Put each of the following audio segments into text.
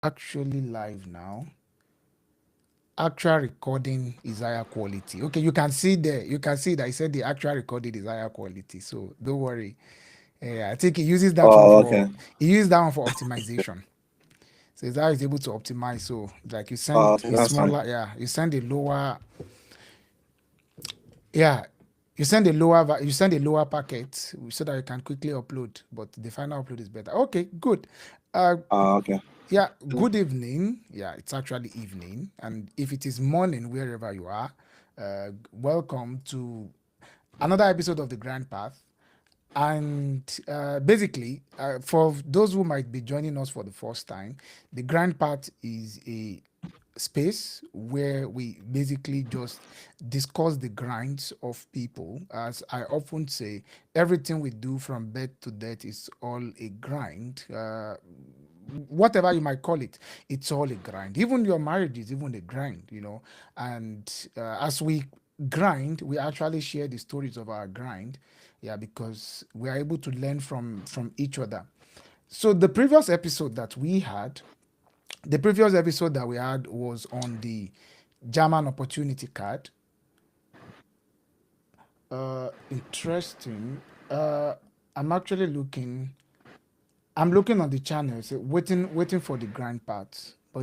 Actually live now. Actual recording is higher quality. Okay, you can see there. You can see that I said the actual recording is higher quality. So don't worry. I think he uses that one Oh, for okay. optimization. So it's how he's able to optimize. So like you send Okay, a that's fine. smaller, yeah, you send a lower, yeah, you send a lower, you send a lower packet so that you can quickly upload. But the final upload is better. Okay, good. Uh, Okay. Yeah, good evening. Yeah, it's actually evening. And if it is morning, wherever you are, welcome to another episode of The Grand Path. And basically, for those who might be joining us for the first time, The Grand Path is a space where we basically just discuss the grinds of people. As I often say, everything we do from birth to death is all a grind. Whatever you might call it, it's all a grind. Even your marriage is even a grind, you know. And as we grind, we actually share the stories of our grind, yeah, because we are able to learn from each other. So the previous episode that we had was on the German opportunity card. Interesting. I'm actually looking. I'm looking on the channel, so waiting for the grind part, but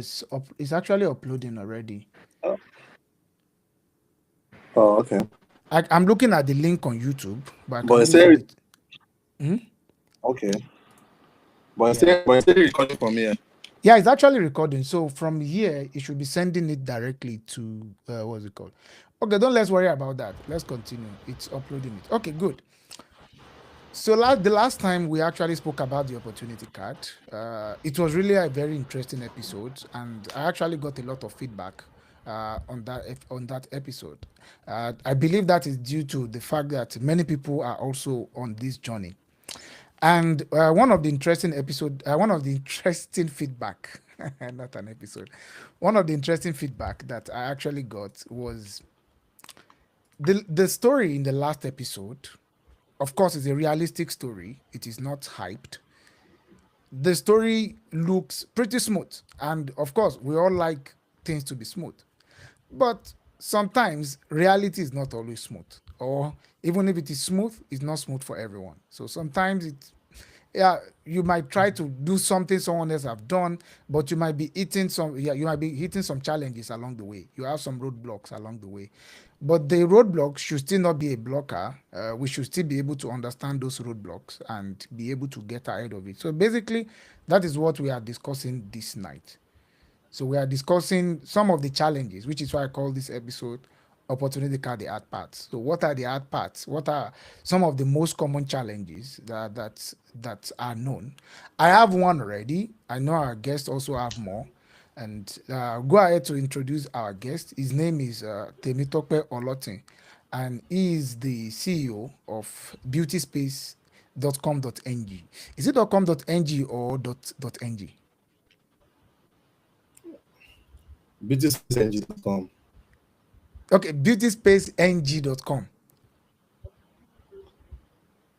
it's actually uploading already. Oh, oh, okay. I'm looking at the link on YouTube, but I can But only see say it. Hmm? okay. Yeah, But say recording from here. yeah, it's actually recording. So from here, it should be sending it directly to what's it called? Okay, don't let's worry about that. Let's continue. It's uploading it. Okay, good. So the last time we actually spoke about the opportunity card, it was really a very interesting episode, and I actually got a lot of feedback on that episode. I believe that is due to the fact that many people are also on this journey. And one of the interesting feedback, not an episode, one of the interesting feedback that I actually got was the story in the last episode. Of course, it's a realistic story. It is not hyped. The story looks pretty smooth, and of course, we all like things to be smooth. But sometimes reality is not always smooth, or even if it is smooth, it's not smooth for everyone. So sometimes yeah, you might try to do something someone else have done, but you might be hitting some challenges along the way. You have some roadblocks along the way, but the roadblocks should still not be a blocker. We should still be able to understand those roadblocks and be able to get ahead of it. So basically, that is what we are discussing this night. So we are discussing some of the challenges, which is why I call this episode Opportunity Card the Hard Parts. So what are the hard parts? What are some of the most common challenges that are known? I have one already. I know our guests also have more. And go ahead to introduce our guest. His name is Temitope Olotin, and he is the CEO of beautyspace.com.ng. Is it .com.ng or .ng? BTSNG.com. Okay, beautyspaceng.com.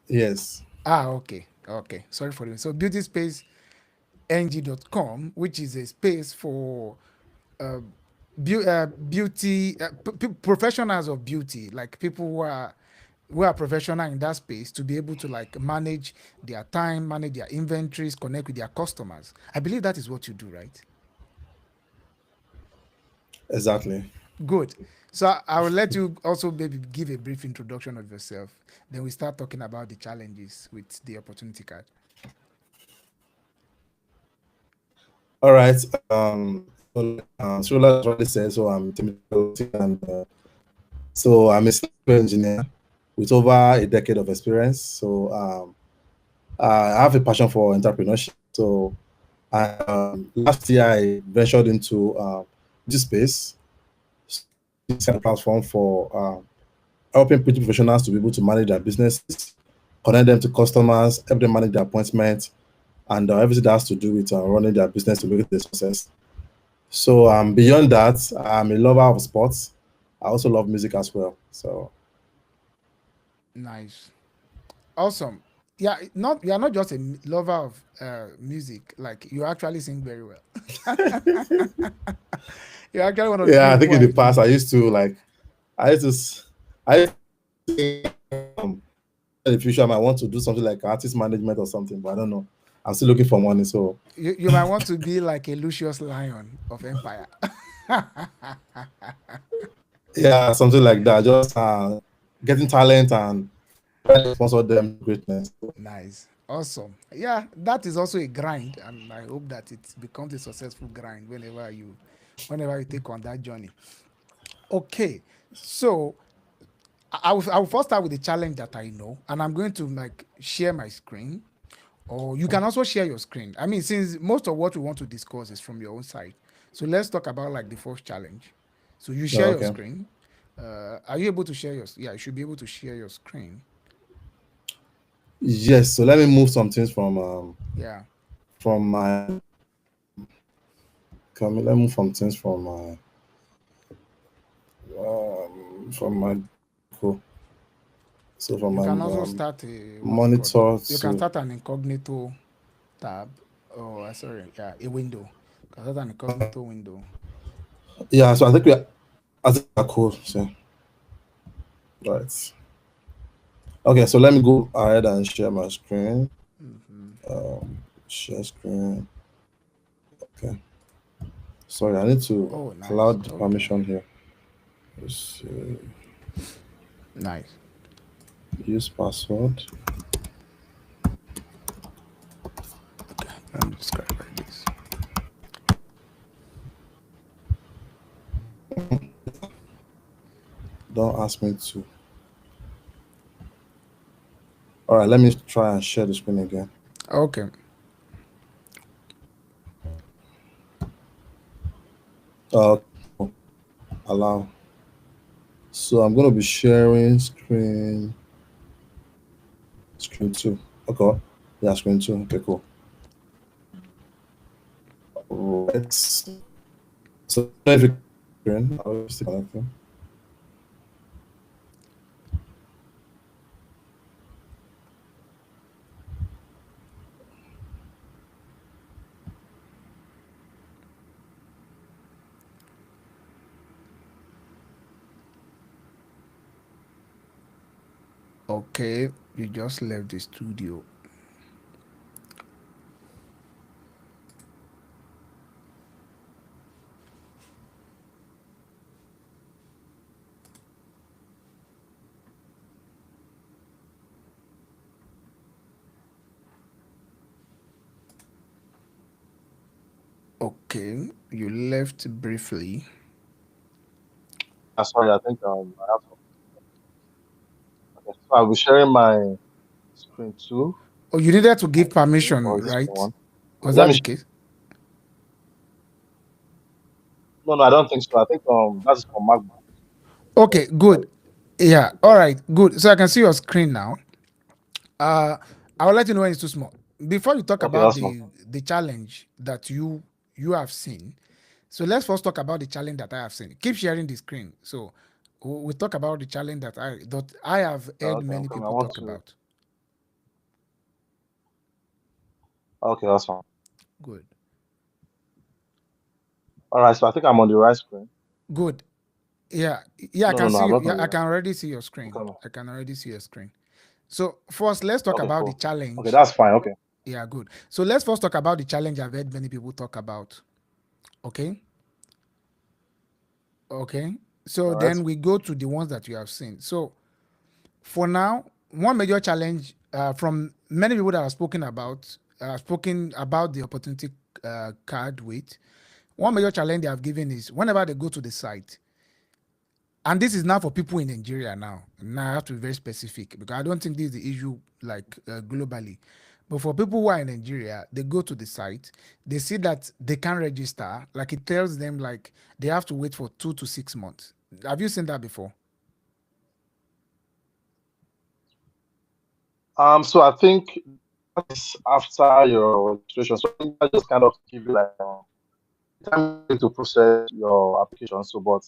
Yes. Ah, okay. Okay. Sorry for the so beautyspaceng.com, which is a space for uh, beauty professionals of beauty, like people who are professional in that space to be able to like manage their time, manage their inventories, connect with their customers. I believe that is what you do, right? Exactly. Good. So I will let you also maybe give a brief introduction of yourself. Then we start talking about the challenges with the opportunity card. All right. Shola already said so. I'm Timothy, and so I'm a software engineer with over a decade of experience. So I have a passion for entrepreneurship. So last year I ventured into this space. So this kind of platform for helping pretty professionals to be able to manage their businesses, connect them to customers, help them manage their appointments, and everything that has to do with running their business to make it a success. So beyond that, I'm a lover of sports. I also love music as well. So Nice. Awesome. Yeah, not you are not just a lover of music. Like you actually sing very well. You're actually one of the Yeah, I few think people in the I past know. I used to like, I used to, I used to in the future I might want to do something like artist management or something, but I don't know. I'm still looking for money, so You might want to be like a Lucius Lion of Empire. yeah, something like that. Just getting talent and trying to sponsor them greatness. Nice. Awesome. Yeah, that is also a grind, and I hope that it becomes a successful grind whenever you take on that journey. Okay. So I will first start with the challenge that I know, and I'm going to like share my screen, or you can also share your screen. I mean, since most of what we want to discuss is from your own side, so let's talk about like the first challenge. So you Yeah, share your okay. screen. Are you able to share your? Yeah, you should be able to share your screen. Yes, so let me move some things Yeah. from my let me move some things from my cool. So from You my can also start a what's it called? monitor You can to start an incognito tab. Oh, sorry. Yeah, a window. You can start an incognito window. yeah, so I think we're cool. So right. Okay, so let me go ahead and share my screen. Hmm. Share screen. Okay. Sorry, I need to Oh, allow nice. the Okay. permission here. Let's Nice. use password. Okay. Let me describe like this. Don't ask me to. All right, let me try and share the screen again. Okay. Uh, allow. So I'm gonna be sharing screen two. Okay. Yeah, screen two. Okay, cool. Right. So if you screen, I'll stick connecting. Okay. You just left the studio. Okay. You left briefly. Sorry, I think I have to. Okay, so I'll be sharing my screen two. Oh, you needed to give Okay, or permission, is this screen right? one? Okay, Was let that me. the case? No, no, I don't think so. I think that's for MacBook. Okay, good. Yeah. All right. Good. So I can see your screen now. Uh, I will let you know when it's too small. Before you talk Okay, about awesome. the challenge that you have seen, so let's first talk about the challenge that I have seen. Keep sharing the screen. So we talk about the challenge that I have heard Okay, I'm many coming. I people want talk to. about. Okay, awesome. Good. All right, so I think I'm on the right screen. Good. Yeah. Yeah. I No, no, can no, see I'm you. not on Yeah. the I right can screen. already see your I'm screen. coming. I can already see your screen. So first, let's talk Okay, about the cool. Okay, challenge. that's fine. Okay. Yeah. Good. So let's first talk about the challenge I've heard many people talk about. Okay. Okay. So All right. then we go to the ones that you have seen. So for now, one major challenge from many people that have spoken about the opportunity card with, one major challenge they have given is whenever they go to the site, and this is now for people in Nigeria now. Now I have to be very specific because I don't think this is the issue like globally. But for people who are in Nigeria, they go to the site, they see that they can register. Like it tells them like they have to wait for 2 to 6 months. Have you seen that before? So I think that's after your registration. So I think that just kind of give you like time to process your application. So, but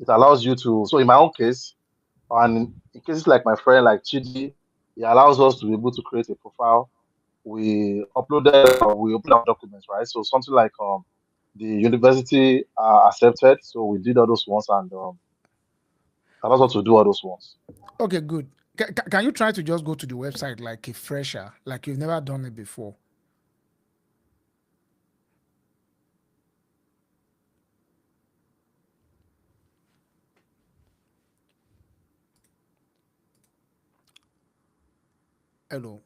it allows you to. So in my own case, and in cases like my friend like Chidi, it allows us to be able to create a profile. We we upload our documents, right? So something like the university accepted, so we did all those ones and allows us to do all those ones. Okay, good. Can you try to just go to the website like a fresher, like you've never done it before? Hello.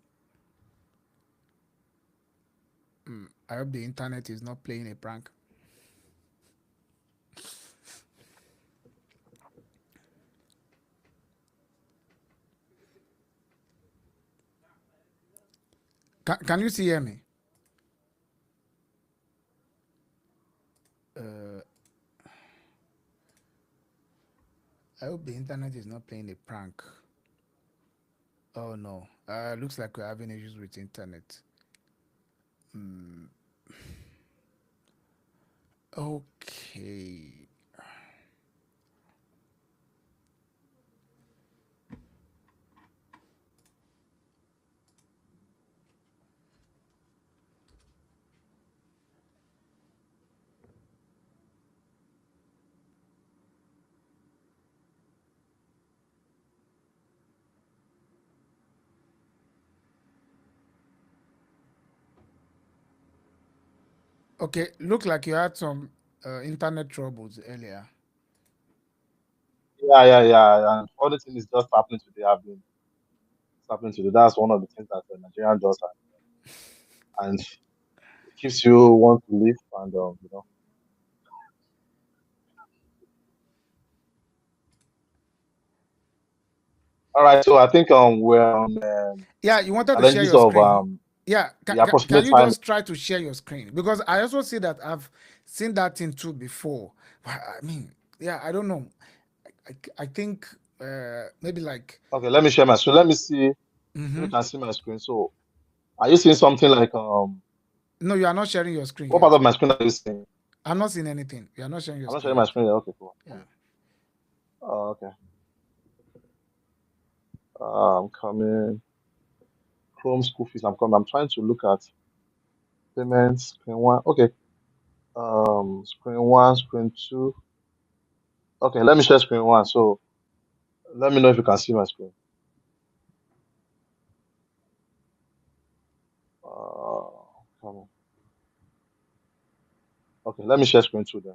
I hope the internet is not playing a prank. Can you see hear me? I hope the internet is not playing a prank. Oh no. Looks like we're having issues with internet. Okay. Okay, look like you had some internet troubles earlier. Yeah. And all the thing is just happening today. It's happening today. That's one of the things that the Nigerian does, and it keeps you want to live and you know. All right, so I think we're on Yeah, you wanted to share challenges your of screen. Yeah, the can approximate you time. just try to share your screen? Because I also see that I've seen that thing too before. But I mean, yeah, I don't know. I think maybe like, Okay, let me share my screen. Let me see if you can see my screen. So, are you seeing something like no, you are not sharing your screen what part yet. of my screen are you seeing? I'm not seeing anything. You are not sharing your I'm not screen sharing my yet. screen yet. Okay, cool. Yeah. Okay. I'm coming. Chrome school fees. I'm coming. I'm trying to look at payments. Screen one. Okay. Screen one, screen two. Okay, let me share screen one. So let me know if you can see my screen. Uh, coming. Okay, let me share screen two then.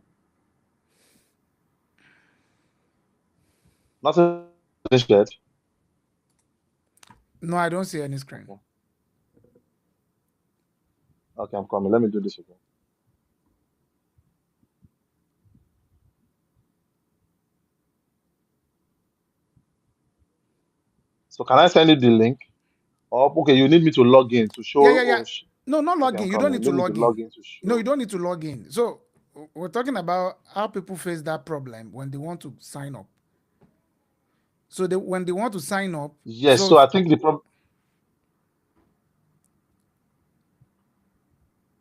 Nothing is shared. No, I don't see any screen. Okay. Okay, I'm coming. Let me do this again. So can I send you the link? Or okay, you need me to log in to show. Yeah. No, not Okay, I'm login. You don't coming. need to You need me to log log in. in to No, you show. don't need to log in. So we're talking about how people face that problem when they want to sign up. So when they want to sign up, Yes. so So I think the problem.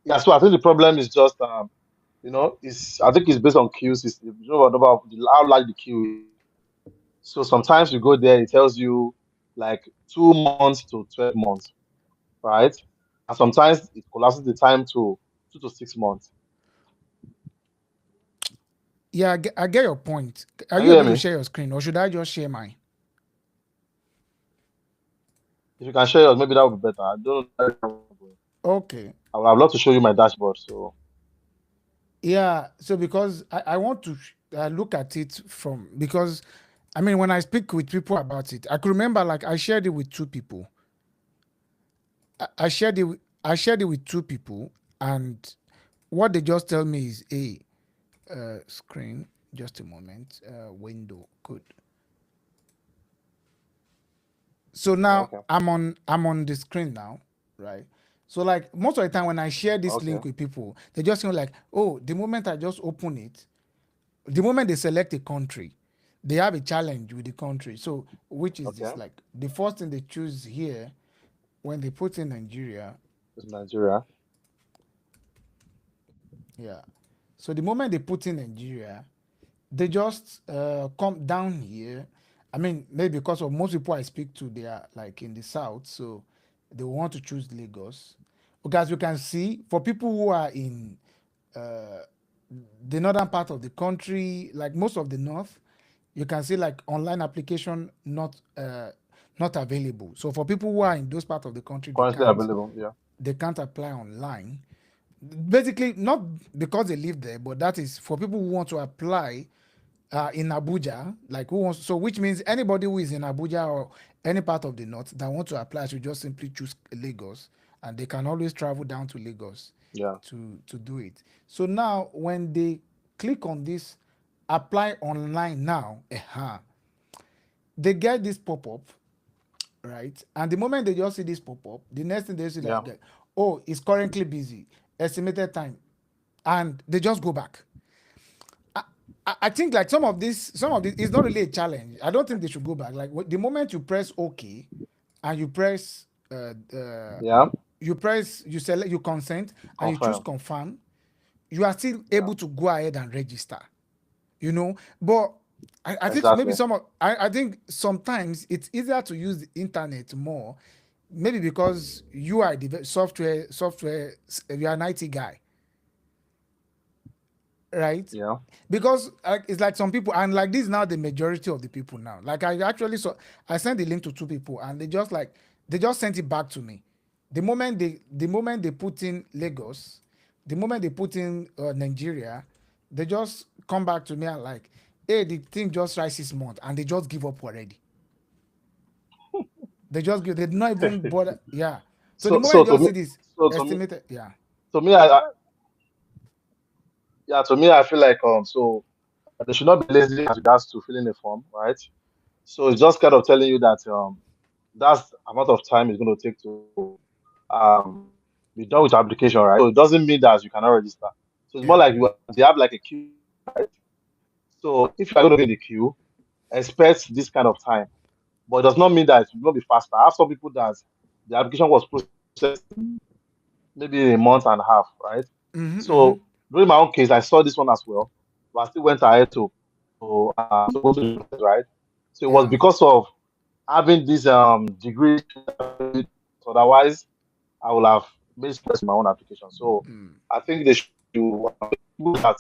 Yeah. So I think the problem is just it's I think it's based on queue system. You know about how large the queue is. So sometimes you go there, it tells you like 2 months to 12 months, right? And sometimes it collapses the time to 2 to 6 months. yeah, I get your point. Are Can you you hear able to me? share your screen, or should I just share mine? If you can share yours, maybe that would be better. I don't know. Okay. I would have loved to show you my dashboard. So Yeah. So because I want to look at it from, because I mean, when I speak with people about it, I could remember like I shared it with two people. I shared it with two people, and what they just tell me is, hey, screen, just a moment, window, good. So now okay, I'm on the screen now, right? So like most of the time when I share this okay, link with people, they just feel like, oh, the moment I just open it, the moment they select a country, they have a challenge with the country. So which is okay. this? Like the first thing they choose here when they put in Nigeria, It's Nigeria. yeah. So the moment they put in Nigeria, they just come down here I mean, maybe because of most people I speak to, they are like in the south, so they want to choose Lagos. Because you can see, for people who are in uh, the northern part of the country, like most of the north, you can see like online application not available. So for people who are in those parts of the country, Currently available. Yeah. they can't apply online. Basically, not because they live there, but that is for people who want to apply in Abuja, like who wants, so which means anybody who is in Abuja or any part of the north that want to apply should just simply choose Lagos, and they can always travel down to Lagos Yeah. to do it. So now when they click on this apply online now, they get this pop-up, right? And the moment they just see this pop-up, the next thing they see Yeah. like, oh, it's currently busy, estimated time, and they just go back. I think like some of this is not really a challenge. I don't think they should go back. Like the moment you press OK, and Yeah. you select, you consent, and you choose Confirm. confirm, you are still Yeah. able to go ahead and register. But I think maybe Exactly. I think sometimes it's easier to use the internet more, maybe because you are the software, you are an IT guy, right? Yeah. Because it's like some people, and like this is now the majority of the people now. Like I actually saw, I sent the link to two people, and they just sent it back to me. The moment they put in Lagos, the moment they put in Nigeria, they just come back to me and like, hey, the thing just rises 6 months, and they just give up already. They did not even bother. Yeah. So the So moment so you to just me, see this so to me, estimated, yeah. to me, I yeah, to me, I feel like so they should not be lazy as regards to filling a form, right? So it's just kind of telling you that that's the amount of time it's going to take to be done with your application, right? So it doesn't mean that you cannot register. So it's more Yeah. like they have like a queue, right? So if you are going to be in the queue, expect this kind of time, but it does not mean that it will not be faster. I have some people that the application was processed maybe in a month and a half, right? Mm-hmm, mm-hmm. So during my own case, I saw this one as well, but I still went ahead to go to the process, right? So it was Yeah. because of having this degree. Otherwise, I will have made stress in my own application. So Mm. I think they should people that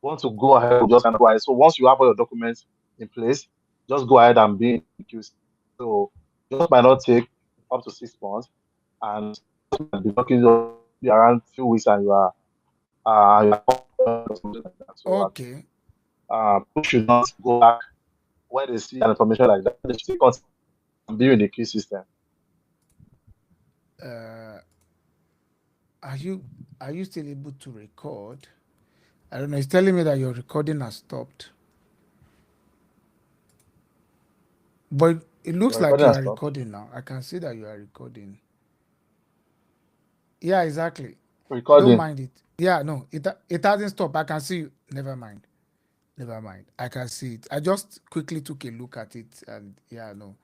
want to go ahead with just kind of go ahead. So once you have all your documents in place, just go ahead and be in the queue. So just might not take up to 6 months, and the document be around few weeks, and you are or something like that. So Okay. people should not go back when they see an information like that. They should continue and be in the queue system. Uh, are you are you still able to record? I don't know. It's telling me that your recording has stopped, but it looks Your like recording you has are stopped. recording now. I can see that you are recording. Yeah, exactly. Don't Recording. mind it. Yeah, no, it hasn't stopped. I can see you. Never mind. Never mind. I can see it. I just quickly took a look at it, and yeah, no.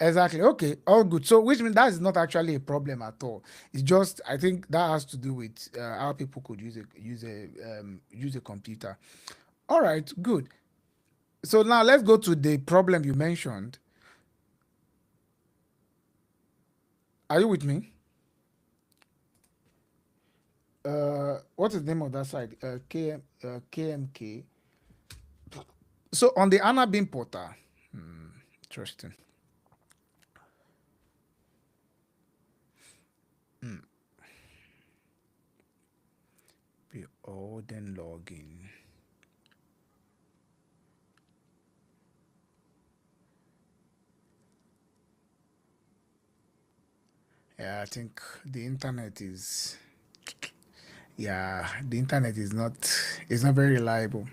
Exactly. Okay. All good. So, which means that is not actually a problem at all. It's just I think that has to do with how people could use a computer. All right. Good. So now let's go to the problem you mentioned. Are you with me? What is the name of that site? KMK. So on the Anna Bean portal. Interesting. We all then log in. Yeah, I think the internet is. Yeah, the internet is not. It's not very reliable.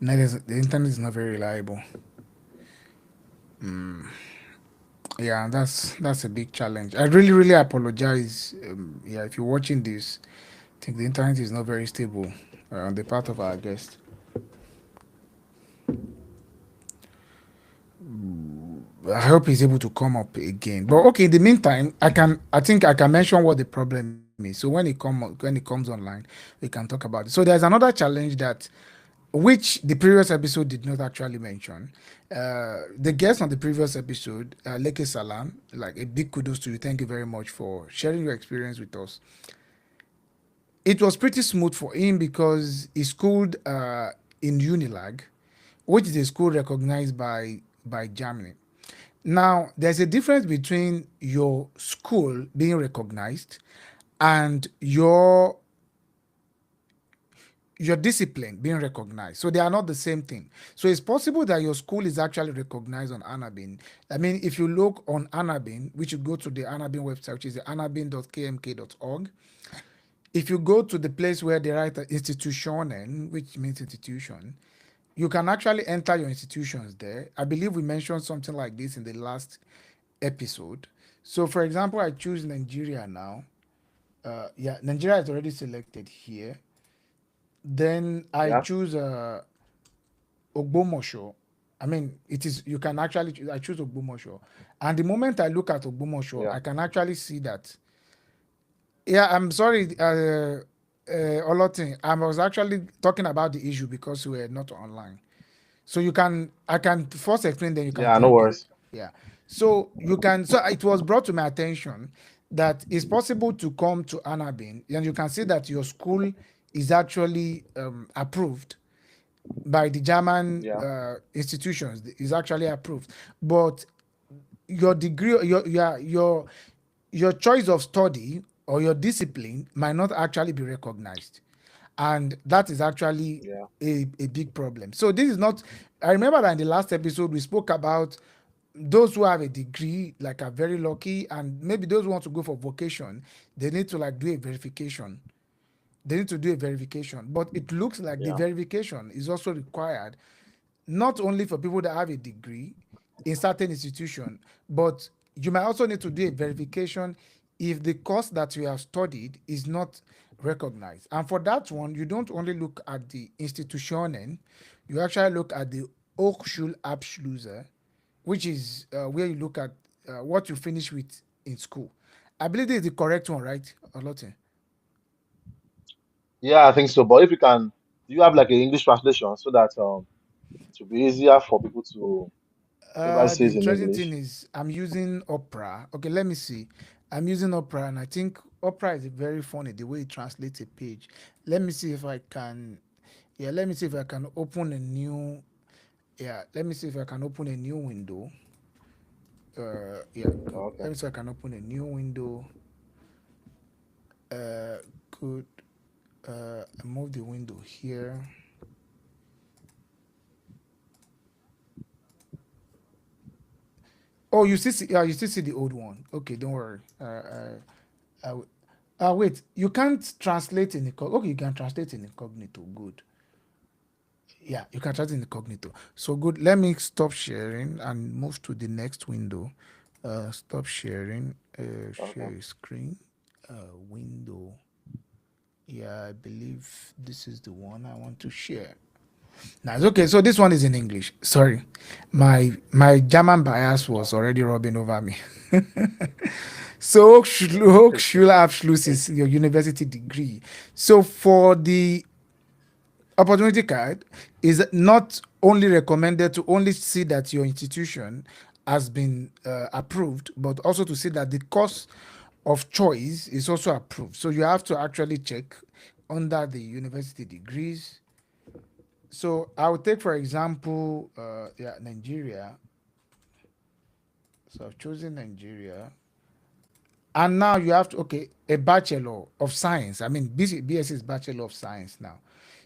The internet is not very reliable. Yeah, that's a big challenge. I really apologize. Yeah, if you're watching this, I think the internet is not very stable on the part of our guest. I hope he's able to come up again. But okay, in the meantime, I think I can mention what the problem is. So when it comes online, we can talk about it. So there's another challenge that which the previous episode did not actually mention. The guest on the previous episode, Leke Salam, like a big kudos to you. Thank you very much for sharing your experience with us. It was pretty smooth for him because he schooled in Unilag, which is a school recognized by Germany. Now, there's a difference between your school being recognized and your discipline being recognized. So they are not the same thing. So it's possible that your school is actually recognized on Anabin. I mean, if you look on Anabin, which you go to the Anabin website, which is the anabin.kmk.org. If you go to the place where they write institutionen, which means institution, you can actually enter your institutions there. I believe we mentioned something like this in the last episode. So, for example, I choose Nigeria now. Yeah, Nigeria is already selected here. Then I Yeah. choose Ogbomosho. I mean, it is you can actually I choose Ogbomosho, and the moment I look at Ogbomosho, Yeah. I can actually see that. Yeah, I'm sorry, Olotin. I was actually talking about the issue because we were not online. So I can first explain, then you can Yeah. No plug in. worries. Yeah. So so it was brought to my attention that it's possible to come to Anabin and you can see that your school is actually approved by the German Yeah. institutions, is actually approved. But your degree, your choice of study or your discipline might not actually be recognized, and that is actually Yeah. a big problem. So this is not. I remember that in the last episode we spoke about those who have a degree like are very lucky, and maybe those who want to go for vocation, they need to like do a verification. They need to do a verification, but it looks like the Yeah. verification is also required not only for people that have a degree in certain institution, but you might also need to do a verification if the course that you have studied is not recognized. And for that one, you don't only look at the institutionen, you actually look at the Hochschulabschlüsse, which is where you look at what you finish with in school. I believe this is the correct one, right, Olote? Yeah. I think so. But if you can, do you have like an English translation so that it will be easier for people to whoever The says in interesting thing English? is I'm using Opera. Okay, let me see. I'm using Opera, and I think Opera is very funny the way it translates a page. Let me see if I can. Yeah, let me see if I can open a new. Yeah, let me see if I can open a new window. Yeah, Okay. let me see if I can open a new window. Good. I move the window here. Oh, you still see? Yeah, you still see the old one. Okay, don't worry. I, wait, you can't translate in incognito. Okay, you can translate in incognito. Good. Yeah, you can translate in incognito. So good. Let me stop sharing and move to the next window. Stop sharing. Okay. Share screen. Window. Yeah, I believe this is the one I want to share. Now it's okay. So this one is in English. Sorry, my German bias was already rubbing over me. So Hochschulabschluss is your university degree. So for the opportunity card, is not only recommended to only see that your institution has been approved, but also to see that the course of choice is also approved. So you have to actually check under the university degrees. So I would take, for example, yeah, Nigeria. So I've chosen Nigeria. And now you have to, okay, a Bachelor of Science. I mean, BS is Bachelor of Science now.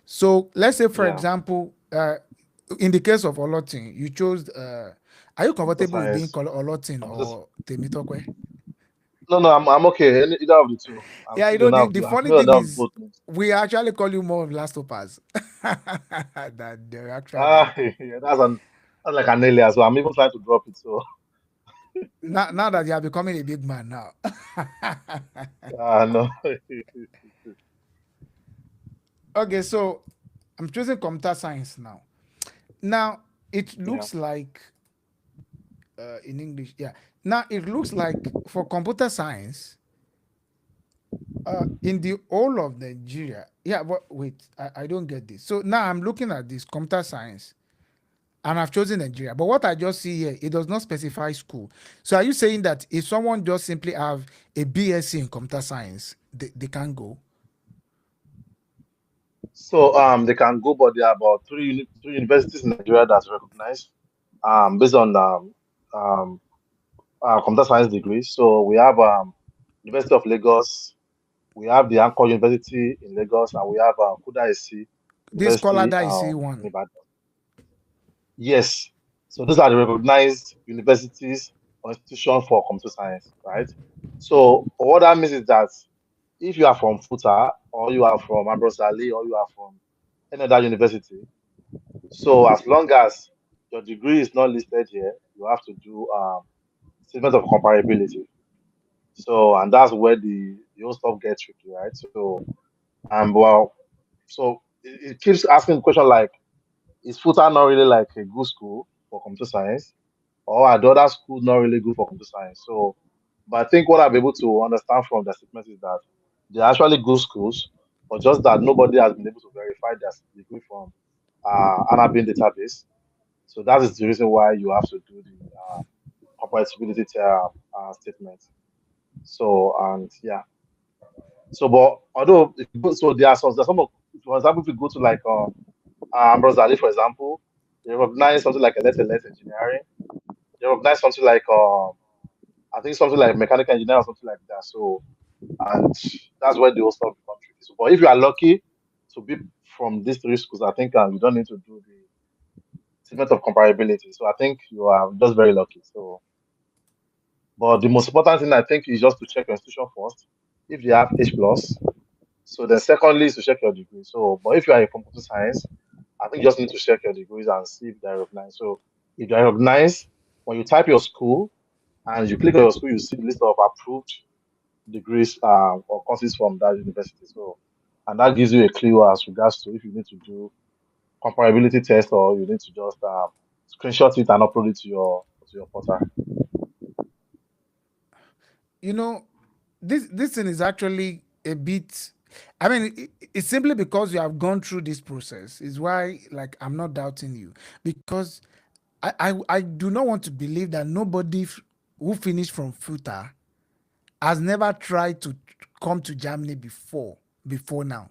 So let's say, for Yeah. example, in the case of Olotin, you chose, are you Computer comfortable with being science. called Olotin Computer. or Temitokwe? No, no, I'm okay. Either of the two. I'm Yeah, you free know, to the, now. the I'm funny free to thing have is, both names. we actually call you more of last opers than the actual name. Ah, yeah, that's like an alias. So I'm even trying to drop it. So Now that you are becoming a big man now. no. Okay, so I'm choosing computer science now. Now it Yeah. looks like in English, yeah. Now it looks like for computer science, In the whole of Nigeria, yeah, but wait, I don't get this. So now I'm looking at this computer science and I've chosen Nigeria. But what I just see here, it does not specify school. So are you saying that if someone just simply have a BSc in computer science, they can go? So they can go, but there are about three universities in Nigeria that's recognized based on um, computer science degrees. So we have University of Lagos, we have the Anchor University in Lagos, and we have Kuda SC This scholar University that I see in one. Ibadan. Yes. So those are the recognized universities or institutions for computer science, right? So what that means is that if you are from FUTA or you are from Ambrose Ali or you are from any other university, so as long as your degree is not listed here, you have to do statement of comparability. So and that's where the whole stuff gets tricky, right? So well, so it keeps asking the question like, is FUTA not really like a good school for computer science? Or are the other schools not really good for computer science? So, but I think what I'm able to understand from the statement is that they're actually good schools, but just that nobody has been able to verify their degree from Anabin database. So that is the reason why you have to do the compatibility statement. So and yeah. So, but although if you go, so there's some of, for example, if you go to like Ambrose Ali, for example, they recognize something like elect engineering. They recognize something like I think something like mechanical engineering or something like that. So and that's where the whole stuff becomes tricky. So, but if you are lucky to be from these three schools, I think you don't need to do the statement of comparability. So I think you are just very lucky. So, but the most important thing I think is just to check your institution first. If you have H plus, so then secondly is to check your degree. So, but if you are a computer science, I think you just need to check your degrees and see if they're recognized. So if they're recognized, when you type your school and you click on your school, you see the list of approved degrees or courses from that university. So, and that gives you a clue as regards to if you need to do comparability test or you need to just screenshot it and upload it to your portal. You know, this thing is actually a bit. I mean, it's simply because you have gone through this process is why, like, I'm not doubting you, because I do not want to believe that nobody who finished from FUTA has never tried to come to Germany before now.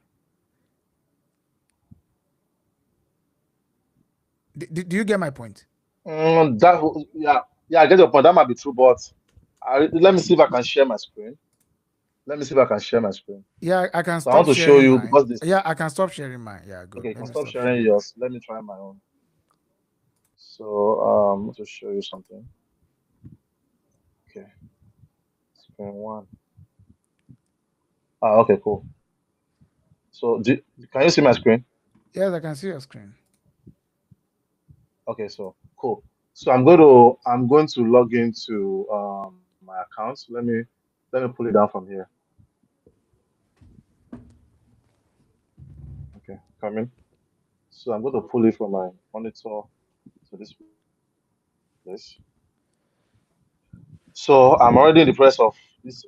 Do you get my point? Yeah, I get your point. That might be true, but let me see if I can share my screen. Let me see if I can share my screen. Yeah, I can So I want stop to show sharing you mine. because this. Yeah, I can stop sharing mine. Yeah, good. Okay, you Let can me stop stop sharing sharing mine. yours. Let me try my own. So I want to show you something. Okay, screen one. Okay, cool. So can you see my screen? Yes, I can see your screen. Okay, so cool. So I'm going to log into my account. Let me pull it down from here. Okay, coming. So I'm going to pull it from my monitor to this place. So I'm already in the process of this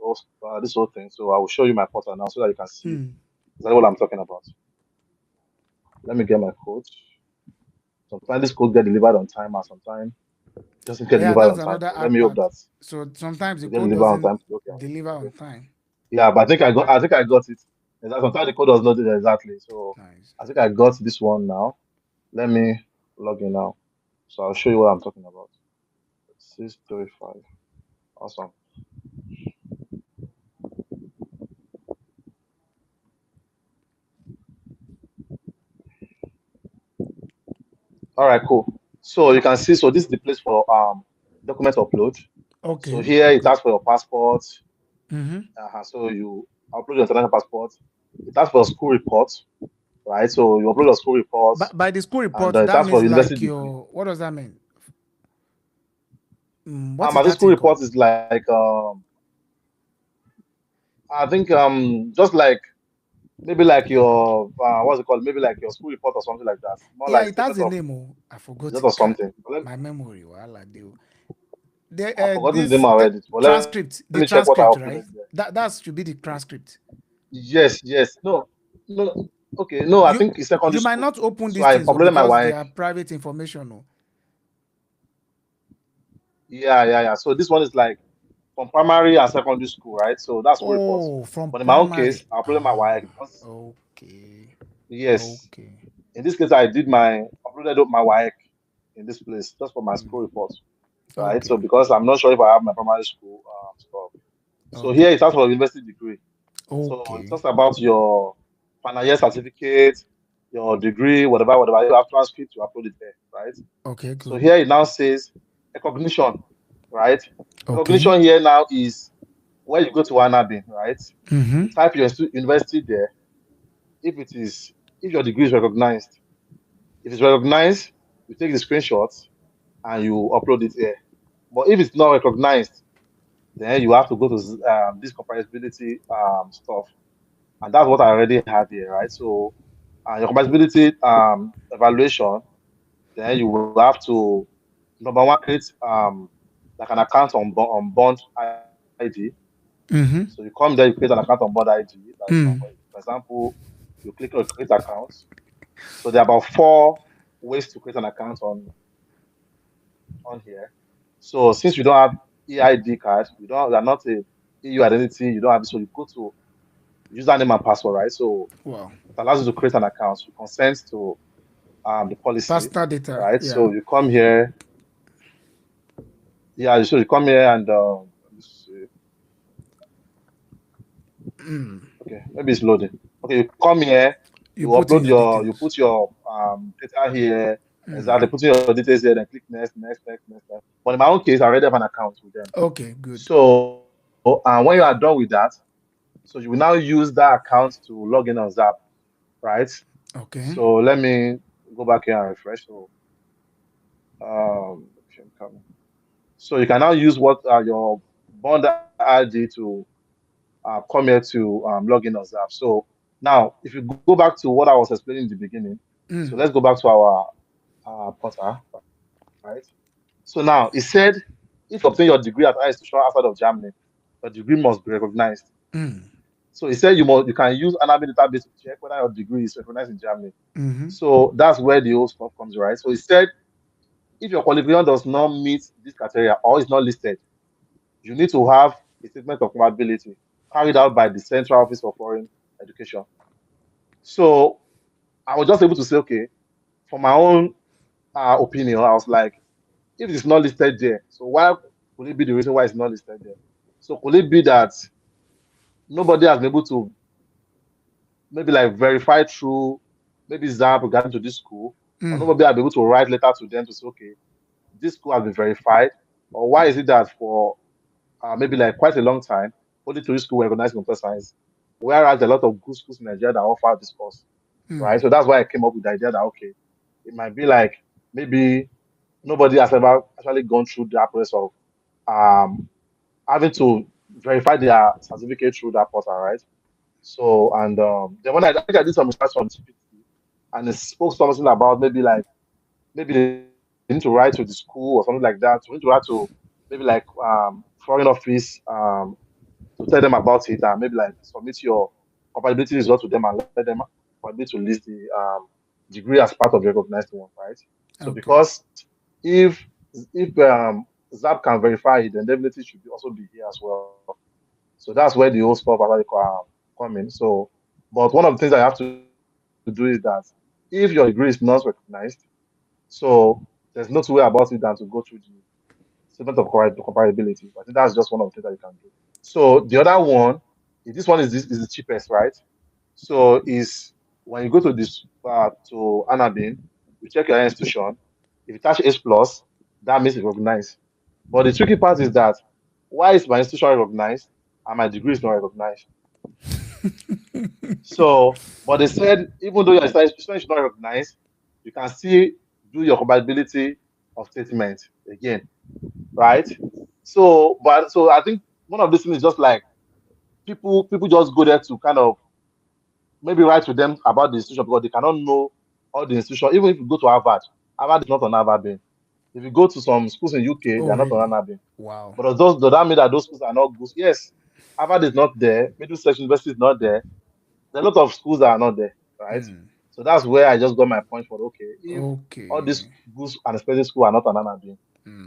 whole thing. So I will show you my portal now so that you can see exactly what I'm talking about. Let me get my code. Sometimes this code get delivered on time, and sometimes it doesn't get Yeah, delivered that's on time. another So let hard me hope part. that So sometimes the it get code delivered on doesn't time. Okay, deliver on okay. time. Yeah, but I think I got it. Sometimes the code was not there exactly. So Nice. I think I got this one now. Let me log in now. So I'll show you what I'm talking about. 635. Awesome. All right, cool. So you can see, so this is the place for document upload. So Okay. here it Okay. asks for your passport. Mm-hmm. So you upload your international passport. It asks for a school report, right? So you upload your school reports, But by the school and report, it that asks for means university like degree. your what does that mean? What is My that school thing called? report is like I think just like maybe like your what's it called? Maybe like your school report or something like that. More Yeah, like it has statement a of name. Oh, I forgot result it. or something. My memory. Well, I've forgotten the this name already. But let transcript. me The check what I transcript, right? uploaded there. That should be the transcript. Yes, yes. No, no. Okay, no, I You think it's secondary you might school. not open So these I things uploaded my because they WAEC. are private information. Oh. Yeah. So this one is like from primary and secondary school, right? So that's school reports. Oh, from But in my own primary. case, I uploaded my WAEC Ah, because okay. yes, Okay. in this case, I did my uploaded up my WAEC in this place just for my school report, right? Okay. So because I'm not sure if I have my primary school stuff. So Okay. here it starts for university degree. So it Okay. talks about your final year certificate, your degree, whatever. You have transcript to upload it there, right? Okay, So good. here it now says recognition, right? Okay. Recognition here now is where you go to Anabin, right? Mm-hmm. You type your university there. If it is, if your degree is recognized, if it's recognized, you take the screenshots and you upload it here. But if it's not recognized, then you have to go to this compatibility stuff, and that's what I already have here, right? So your compatibility evaluation, then you will have to number one create like an account on Bond ID. Mm-hmm. So you come there, you create an account on Bond ID. Like Mm. for example, you click on create account. So there are about four ways to create an account on here. So since you don't have EID card, you are not a EU identity, you don't have, so you go to username and password, right? So Wow. it allows you to create an account. You consent to the policy, Personal data. right? Yeah. So you come here, yeah. So you come here and let me see. Mm. Okay, maybe it's loading. Okay, you come here, You put in your you details. put your data here, Mm. exactly, put in your details here, then click next. But in my own case, I already have an account with them. Okay, good. So when you are done with that, so you will now use that account to log in on Zap, right? Okay. So let me go back here and refresh. So if I'm coming. So you can now use what your bond ID to come here to log in on Zap. So now, if you go back to what I was explaining in the beginning, so Mm. let's go back to our portal, right? So now it said if you obtain your degree at higher institution outside of Germany, your degree must be recognized. Mm. So it said you can use Anami database to check whether your degree is recognized in Germany. Mm-hmm. So that's where the whole stuff comes, right? So it said if your qualification does not meet this criteria or is not listed, you need to have a statement of compatibility carried out by the Central Office for Foreign Education. So I was just able to say, okay, for my own opinion, I was like, if it's not listed there, so why could it be the reason why it's not listed there? So could it be that nobody has been able to maybe like verify through maybe ZAP regarding to this school, or Mm. nobody has been able to write letter to them to say, okay, this school has been verified, or why is it that for maybe like quite a long time, only three schools were recognized in computer science, whereas there are a lot of good schools in Nigeria that offer this course, Mm. right? So that's why I came up with the idea that okay, it might be like maybe nobody has ever actually gone through that process of um, having to verify their certificate through that portal, right? So and then when think I did some research on GPT, and it spoke something about maybe they need to write to the school or something like that. We need to write to maybe like foreign office to tell them about it and maybe like submit your compatibility result to them and let them probably to list the degree as part of the recognized one, right? So Okay. because if ZAP can verify it, then definitely should be also be here as well. So that's where the whole stuff actually come in. So, but one of the things I have to do is that if your degree is not recognized, so there's no two way about it than to go through the statement of comparability. I think that's just one of the things that you can do. So the other one, this one is the cheapest, right? So is when you go to this to Anabin, you check your institution. If you touch H plus, that means it's recognized. But the tricky part is that why is my institution recognized and my degree is not recognized? So, but they said even though your institution is not recognized, you can still do your compatibility of statement again, right? So, but so I think one of these things is just like people just go there to kind of maybe write to them about the institution because they cannot know all the institution. Even if you go to Harvard, Harvard is not on Harvard Bean. If you go to some schools in UK, they Oh, are not on really? Harvard Bean. Wow. But does that mean that those schools are not good? Yes, Harvard is not there. Middlesex University is not there. there are a lot of schools that are not there, right? So that's where I just got my point for okay, if all these Okay. good and expensive schools are not an doing.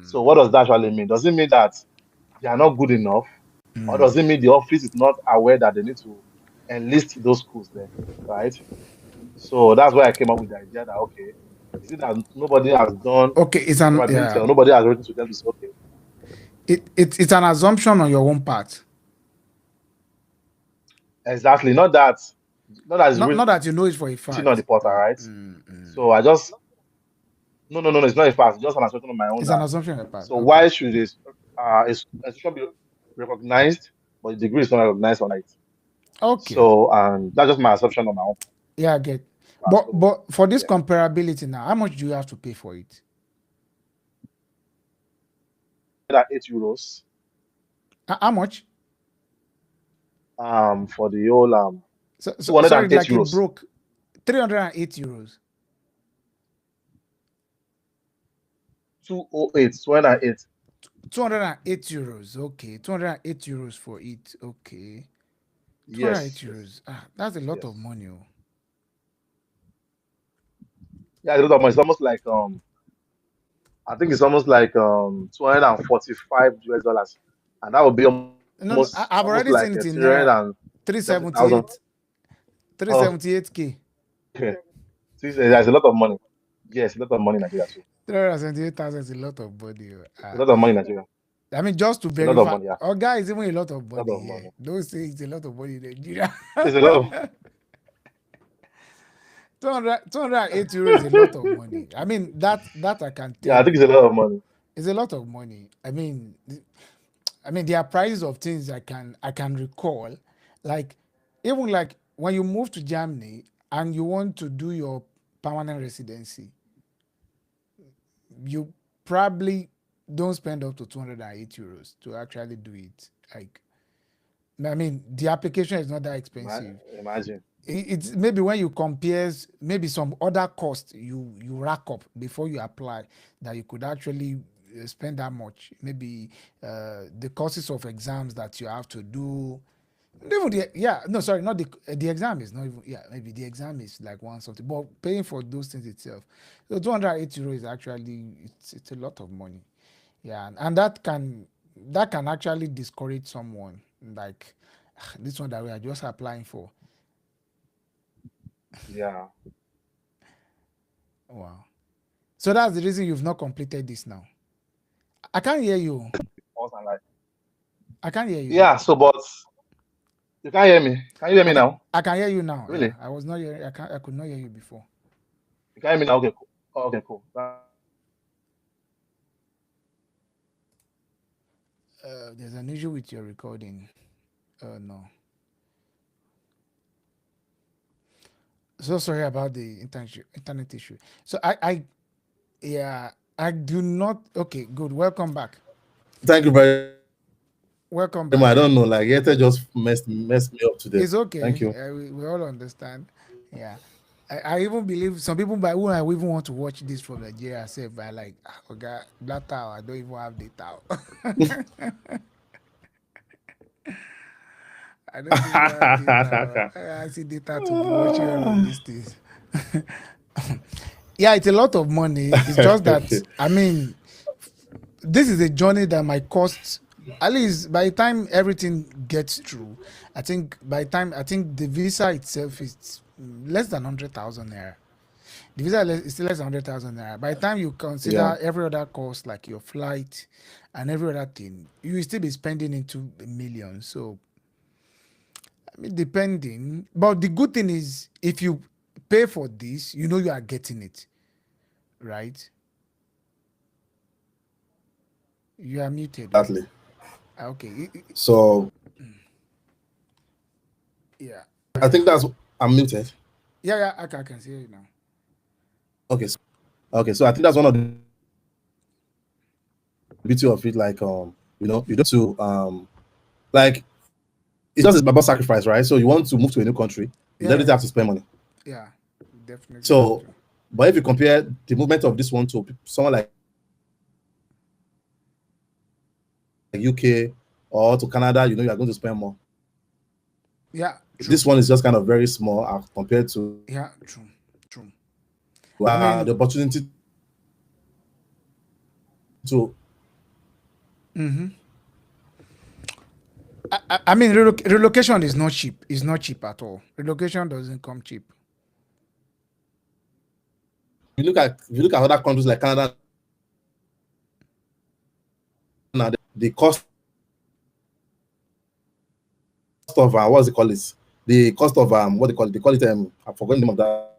So what does that actually mean? Does it mean that they are not good enough, or does it mean the office is not aware that they need to enlist those schools there, right? So that's why I came up with the idea that okay, is it that nobody has done Okay, it's an probability or nobody has written to them to say okay, it's an assumption on your own part. exactly, not that it's Not that you know it for a written on the fact. portal, right? So I just no, it's not a fact, it's just an assumption on my own It's an that assumption on your part. so Okay. why should this institution be recognized, but the degree is not recognized on it? Okay. So that's just my assumption on my own. Yeah, I get. part. But for this Yeah. comparability now, how much do you have to pay for it? At €8 How much? for the whole So, 208 sorry, like it euros. broke. €308. 208, 208. €208. Okay, €208 for it. Okay, €208. Yes. That's a lot Yes. of money. Oh. Yeah, a lot of money. It's almost like I think it's almost like $245, and that would be No, I've almost already like seen it in 370,000. 378K. Okay. See, there's a lot of money. Yes, a lot of money in Nigeria too. 378,000 is a lot of money. A lot of money in Nigeria. I mean, just to A lot of verify, money, yeah. our guy is even a lot of A lot money of here. money. Don't say it's a lot of money in Nigeria. It's a lot of 208 euros is a lot of money. I mean, that I can tell. yeah, I think it's a lot of money. It's a lot of money. I mean, there are prices of things I can recall, like even like when you move to Germany and you want to do your permanent residency, you probably don't spend up to 208 euros to actually do it. Like, I mean, the application is not that expensive. Imagine. It's maybe when you compare maybe some other costs you rack up before you apply that you could actually spend that much. Maybe the costs of exams that you have to do. Even not the exam is not even maybe the exam is like one something, but paying for those things itself. So 208 euros is actually it's a lot of money. Yeah, and that can actually discourage someone like this one that we are just applying for. Yeah. Wow. So that's the reason you've not completed this now. I can't hear you. I can't hear you. Yeah, so but you can't hear me. Can you hear me now? I can hear you now. Really? Yeah, I was not hearing. I could not hear you before. You can hear me now? Okay, cool. Okay, cool. There's an issue with your recording. No. So sorry about the internet issue. So I do not. Okay, good. Welcome back. Thank you very Welcome back. I don't know, like Yete just messed me up today. It's okay. Thank you. We all understand. Yeah. I even believe some people by who I even want to watch this from Nigeria say by like okay, data, I don't even have data. I don't even have data. I see data to be watching all of these things. Yeah, it's a lot of money. It's just that I mean, this is a journey that might cost. At least by the time everything gets through, I think the visa itself is less than 100,000 naira. The visa is less than 100,000 naira. By the time you consider every other cost like your flight and every other thing, you will still be spending into millions. So, I mean, depending. But the good thing is, if you pay for this, you know you are getting it, right? You are muted. Exactly. Okay. So yeah. I think I'm muted. Yeah, I can see you now. Okay. So I think that's one of the beauty of it. Like you don't to like it's just about sacrifice, right? So you want to move to a new country, you definitely have to spend money. Yeah, definitely. So, but if you compare the movement of this one to someone like UK or to Canada, you are going to spend more. Yeah, true. This one is just kind of very small compared to Yeah, true. I mean, the opportunity to. I mean, relocation is not cheap. It's not cheap at all. Relocation doesn't come cheap. If you look at other countries like Canada, now the cost of what's it called it? The cost of what they call it? They call it I forgot the name of that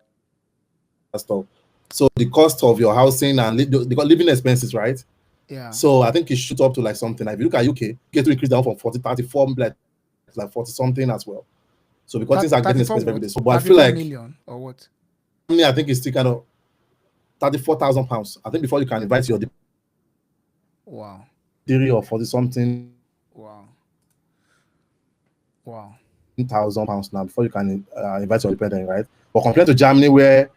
stuff. So the cost of your housing and they got living expenses, right? Yeah. So I think it shoot up to like something. Like if you look at UK, get to increase down from 40, 34, like 40 something as well. So because things are getting 34 expensive every what? day. So but I feel 34 like million or what? I think it's still kind of 34,000 pounds. I think before you can invite your Wow. 30 or 40 something Wow. £1,000 now before you can invite your dependent, right? But compared to Germany, where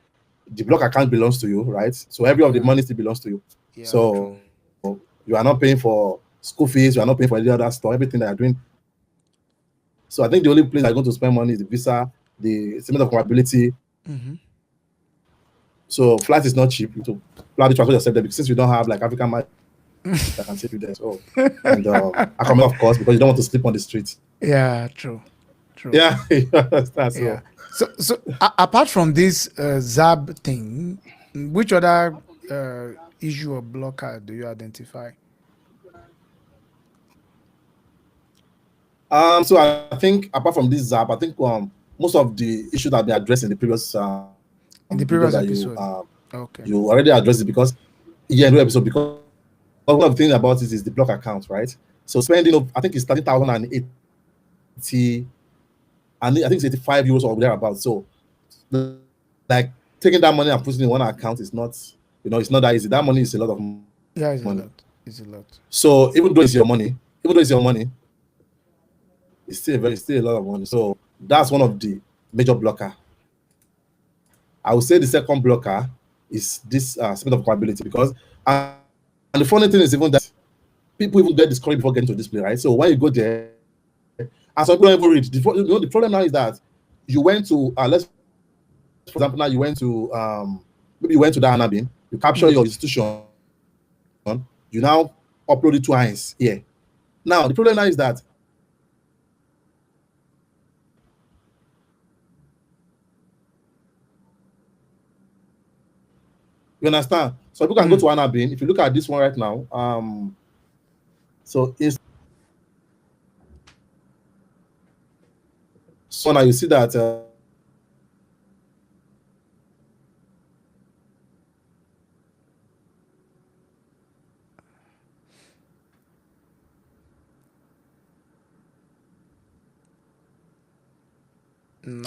the block account belongs to you, right? So every of the money still belongs to you. Yeah, so you are not paying for school fees, you are not paying for any other stuff, everything that you're doing. So I think the only place I'm going to spend money is the visa, the statement of compatibility. So flight is not cheap. To probably transport yourself there because since you don't have like African money that can take you there. So and accommodation, of course, because you don't want to sleep on the street. Yeah, true. Yeah, you understand. So Yeah. So apart from this ZAB thing, which other issue or blocker do you identify? So I think apart from this ZAP, I think most of the issues that have been addressed in the previous In the video previous that episode. Okay. you already addressed it because new episode because one of the things about it is the block account, right? So spending I think it's 30,080 and I think it's 85 euros or thereabouts. So like taking that money and putting it in one account is not, it's not that easy. That money is a lot of money. Yeah, it's a lot. It's a lot. So even though it's your money, it's still a lot of money. So that's one of the major blocker. I would say the second blocker is this statement of compatibility because and the funny thing is even that people even get discouraged before getting to display, right? So when you go there, and some people don't even read. The problem now is that you went to let's for example now you went to maybe you went to that Anabin, you capture your institution, you now upload it twice here. Now the problem now is that you understand? So people can go to Anabin. If you look at this one right now, so it's so now you see that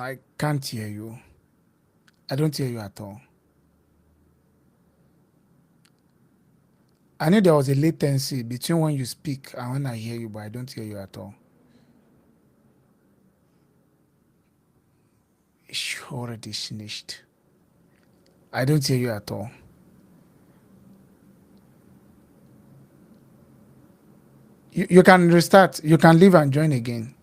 I can't hear you. I don't hear you at all. I knew there was a latency between when you speak and when I hear you, but I don't hear you at all. It's already finished. I don't hear you at all. You can restart. You can leave and join again.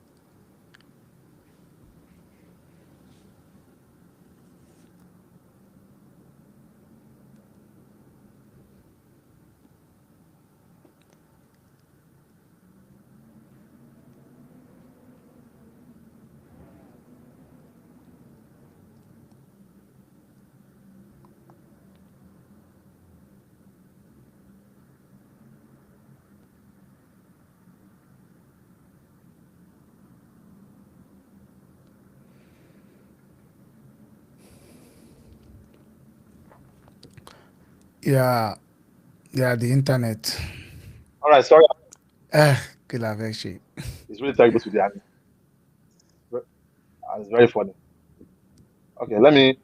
Yeah, the internet. All right, sorry. Kilaveshi. It's really terrible to the anime. It's very funny. Okay, let me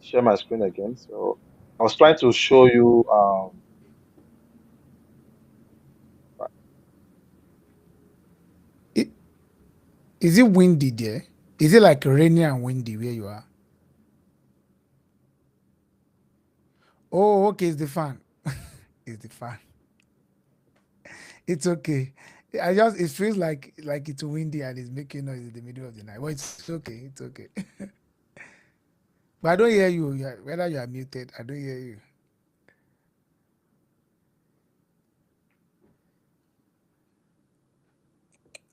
share my screen again. So I was trying to show you Is it windy there? Is it like rainy and windy where you are? Oh, okay, it's the fan. It's the fan. It's okay. it feels like it's windy and it's making noise in the middle of the night. Well, it's okay. It's okay. But I don't hear you. Whether you are muted, I don't hear you.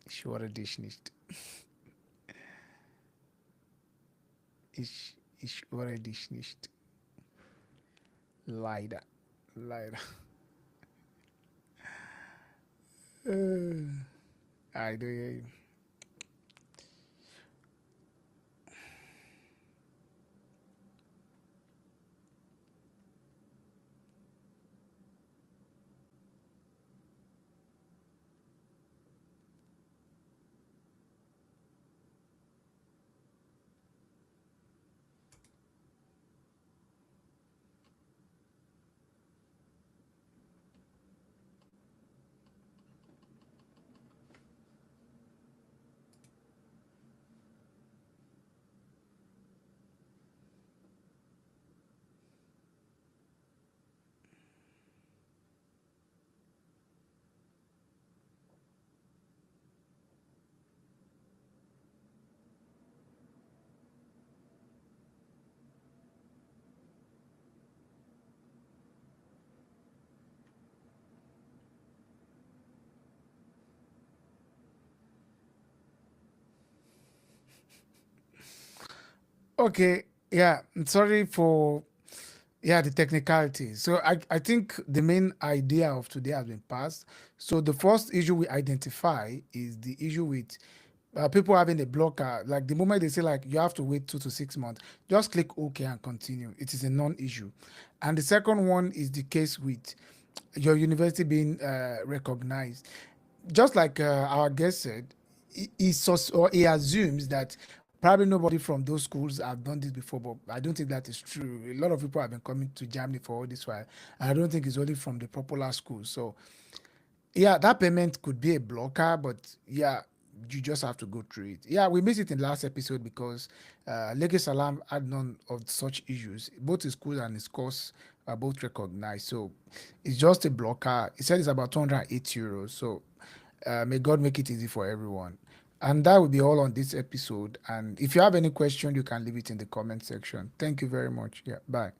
Ich höre dich nicht. Ich höre dich nicht. Leider. Leider. I don't hear you. Okay, yeah, I'm sorry for the technicality. So I think the main idea of today has been passed. So the first issue we identify is the issue with people having a blocker. Like the moment they say like you have to wait 2 to 6 months, just click OK and continue. It is a non-issue. And the second one is the case with your university being recognized. Just like our guest said, he assumes that probably nobody from those schools have done this before, but I don't think that is true. A lot of people have been coming to Germany for all this while. And I don't think it's only from the popular schools. So yeah, that payment could be a blocker, but yeah, you just have to go through it. Yeah, we missed it in last episode because Leke Salam had none of such issues. Both his schools and his course are both recognized. So it's just a blocker. He said it's about 208 euros. So may God make it easy for everyone. And that will be all on this episode. And if you have any question, you can leave it in the comment section. Thank you very much. Yeah, bye.